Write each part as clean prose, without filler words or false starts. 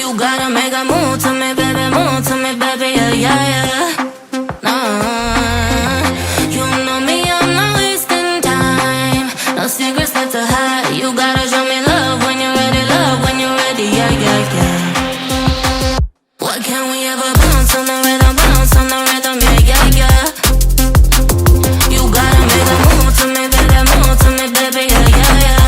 You gotta make a move to me, baby, yeah, yeah, yeah. You know me, I'm not wasting time. No secrets left to hide. You gotta show me love when you're ready, yeah, yeah, yeah. What can we ever bounce on the rhythm, yeah, yeah, yeah. You gotta make a move to me, baby, yeah, yeah, yeah.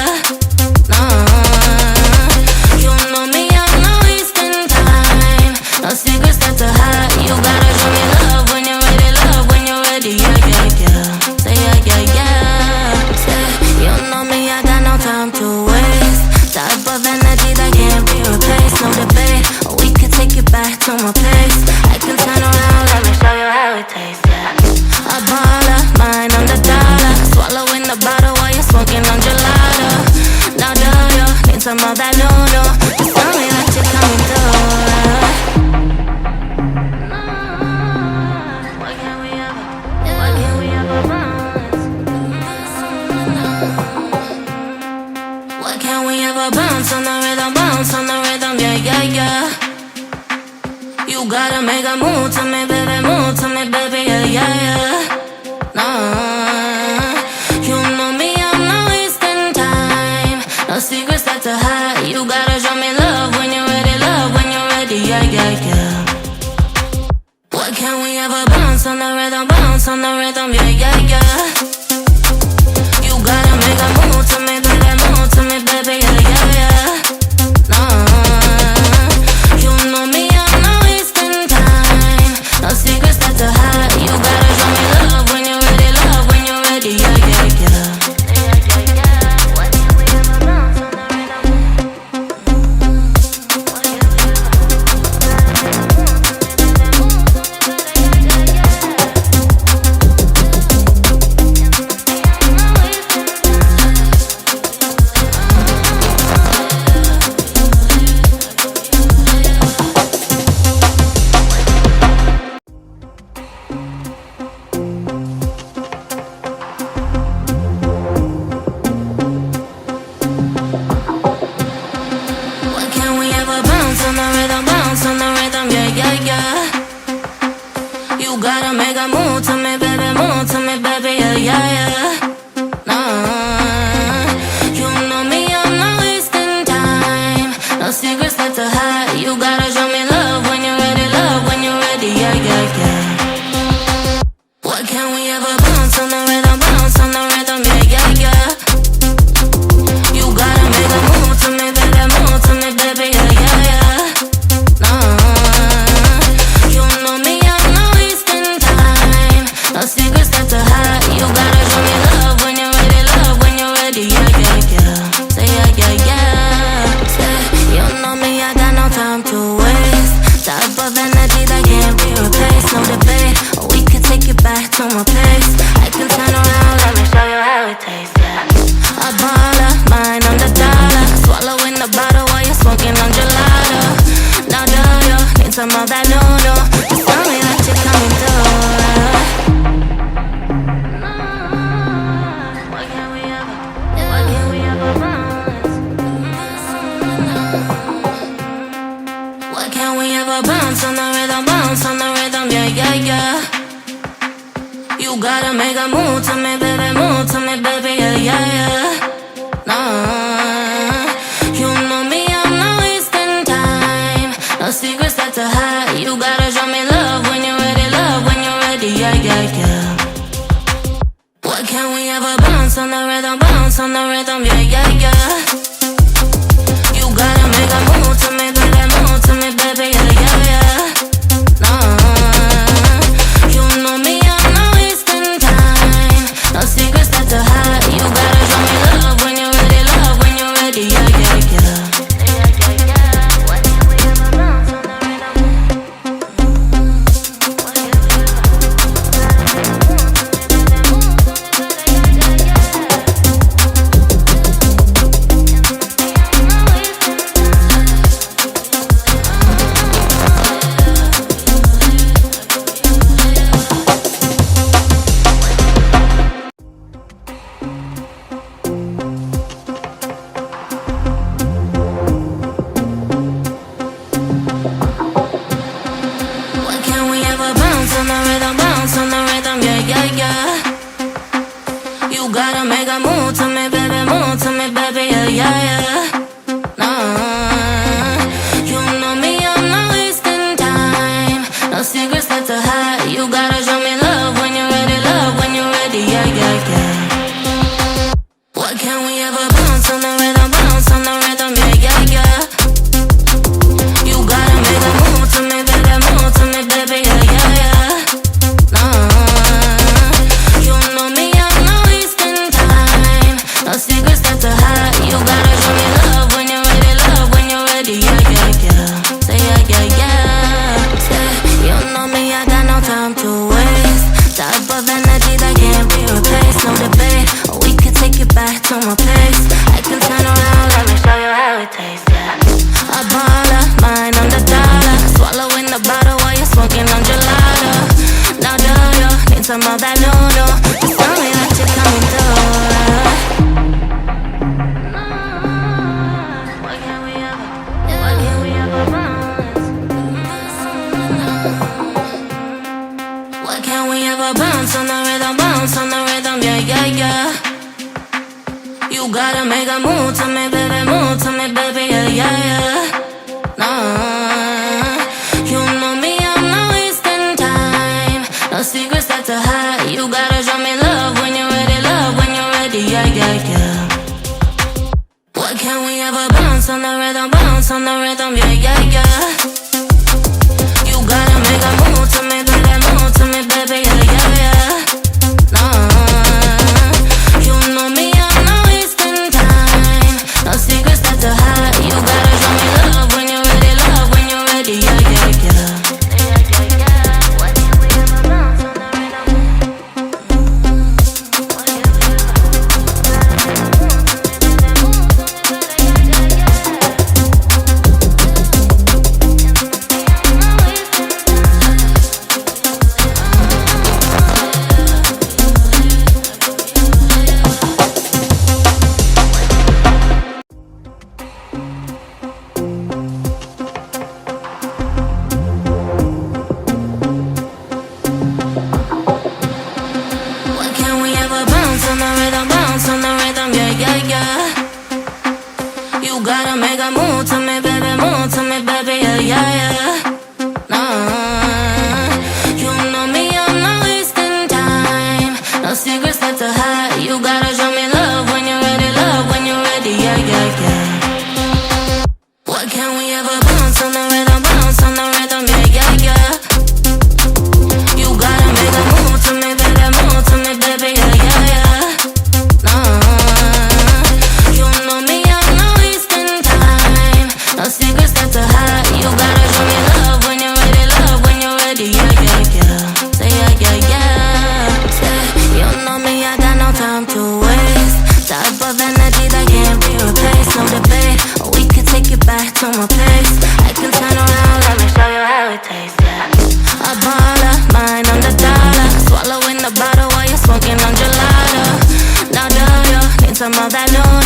You know me, I'm not wasting time. No secrets left to hide. You gotta show me love when you're ready, yeah, yeah, yeah. Say yeah, yeah, yeah. Say, you know me, I got no time to waste. Type of energy that can't be replaced, no debate. We could take it back to my place. I can turn around, let me show you how it tastes, yeah. A baller, mind on the dollar. Swallowing the bottle while you're smoking on gelato. Now do you need some of that no-no? Just tell me that you're coming through. What can we ever bounce on the rhythm, yeah, yeah, yeah. You gotta make a move to me, baby, yeah, yeah, yeah. You know me, I'm not wasting time. No secrets left to hide. You gotta show me love when you're ready, yeah, yeah, yeah. What can we ever bounce on the rhythm, yeah, yeah, yeah. You gotta make a move to me, baby, yeah, yeah, yeah. You know me, I'm not wasting time. No secrets left to hide. You gotta show me love when you're ready, yeah, yeah, yeah. What can we ever bounce on the rhythm? Bounce on the rhythm, yeah, yeah, yeah. You gotta make a move to me, baby, yeah, yeah, yeah. You know me, I'm not wasting time. No secrets left to hide. You gotta show me love when you're ready, yeah, yeah, yeah. What can we ever bounce on the rhythm, yeah, yeah, yeah. You gotta make a move to me, baby, yeah, yeah, yeah. You know me, I'm not wasting time. No secrets left to hide. You gotta show me love when you're ready, yeah, yeah, yeah. Say yeah, yeah, yeah. Say, you know me, I got no time to waste. Type of energy that can't be replaced, no debate. We could take it back to my place. I can turn around, let me show you how it tastes, yeah. A baller, mind on the dollar. Swallowing the bottle while you're smoking on gelato. Now do you need some of that no-no? Just tell me that you're coming through. What can we ever What can we ever bounce on the rhythm, yeah, yeah, yeah. You gotta make a move to me, baby, yeah, yeah, yeah. You know me, I'm not wasting time. No secrets left to hide. You gotta show me love when you're ready, yeah, yeah, yeah. What can we ever bounce on the rhythm, yeah, yeah, yeah. You gotta make a move to me, baby, yeah, yeah, yeah. You know me, I'm not wasting time. No secrets left to hide. You gotta show me love. yeah. Say yeah, yeah, yeah. Say, you know me, I got no time to waste. Type of energy that can't be replaced, no debate. We can take it back to my place. I can turn around, let me show you how it tastes, yeah. A baller, mine on the dollar. Swallowing the bottle while you're smoking on gelato. Now do you need some of that noodle? Just tell me that you're coming through. Why can't we ever bounce? Why can't we ever bounce on the rhythm, yeah, yeah, yeah. You gotta make a move to me, baby, yeah, yeah, yeah. No, you know me, I'm not wasting time. No secrets that to hide. You gotta show me love when you're ready, yeah, yeah, yeah. Why can't we ever bounce on the rhythm, yeah, yeah, yeah. You gotta make a move to me, baby, yeah, yeah, yeah. No, you know me, I'm not wasting time. No secrets that to hide. You gotta show me love when you're ready, yeah, yeah, yeah. Why can't we ever bounce on the rhythm? Why can't we ever bounce on the rhythm, yeah, yeah, yeah. You gotta make a move to me, baby, yeah, yeah, yeah. No, you know me, I'm not wasting time. No secrets left to hide. You gotta show me love when you're ready, yeah, yeah, yeah. Why can't we ever bounce on the rhythm, yeah, yeah, yeah. You gotta make a move to me, baby, yeah, yeah, yeah. No, you know me, I'm not wasting time. No secrets left to hide. You gotta show me love when you're ready, yeah, yeah, yeah. Say yeah, yeah, yeah. Say, you know me, I got no time to waste. Type of energy that can't be replaced, no debate. We can take it back to my place. I can turn around, let me show you how it tastes, yeah. A baller, mine on the dollar. Swallowing the bottle while you're smoking on gelato. Now do you need some of that noodle?